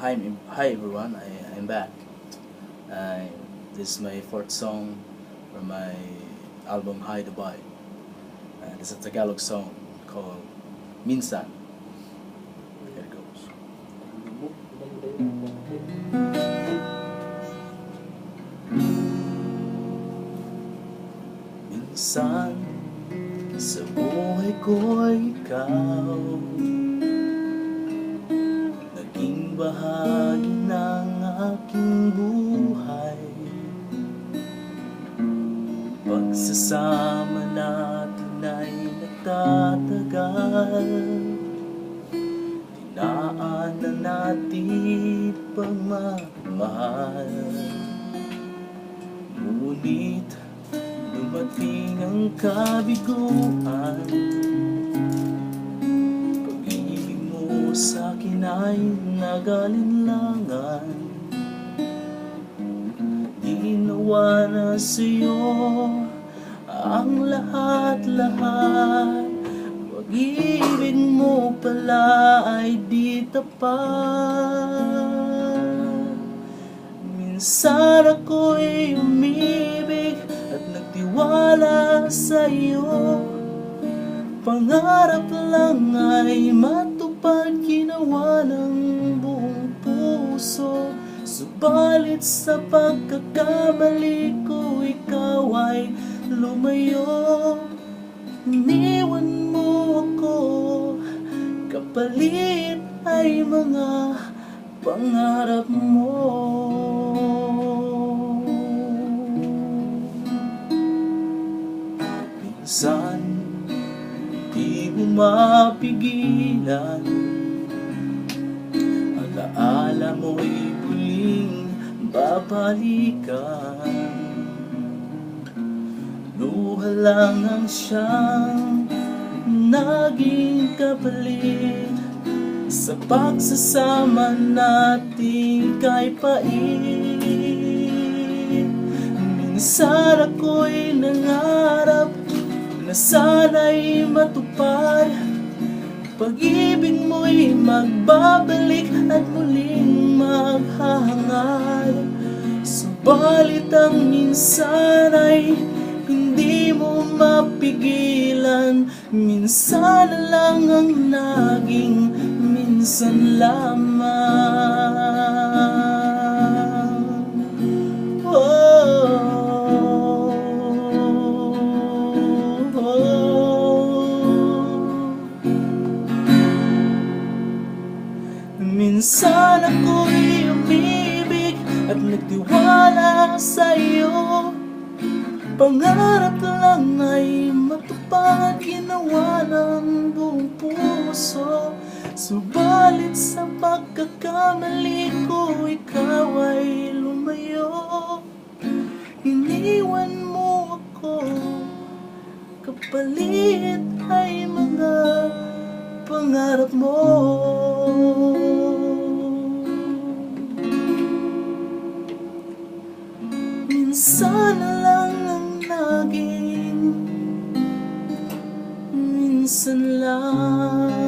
Hi everyone, I'm back. This is my fourth song from my album Hi Dubai. This is a Tagalog song called Minsan. Here it goes. Minsan sa buhay ko'y ikaw naging bahagi ng aking buhay. Pagsasama natin ay nagtatagal, dinaanan natin pagmamahal. Ngunit dumating ang kabiguan, pag-ibig mo sa'kin ay nag-alinlangan. Ginawa na sa'yo ang lahat-lahat, pag-ibig mo pala ay di tapat. Minsan ako'y umibig at nagtiwala sa'yo, pangarap lang ay matupad, ginawa ng buong puso. Subalit sa pagkakamali ko, ikaw ay lumayo. Iniwan mo ako, kapalit ay mga pangarap mo. Minsan di mo mapigilan, alaala mo'y muling babalikan. Luha lang ang siyang naging kapalit sa pagsasama natin kay pait. Minsan ako'y nangarap na sana'y matupad, pag-ibig mo'y magbabalik at muling maghahangad. Subalit ang minsan ay hindi mo mapigilan, minsan lang ang naging minsan lamang. Minsan ako'y umibig at nagtiwala sa'yo, pangarap lang ay matupad, ginawa ng buong puso. Subalit sa pagkakamali ko, ikaw ay lumayo. Iniwan mo ako, kapalit ay mga pangarap mo. Minsan lang ang naging minsan lang.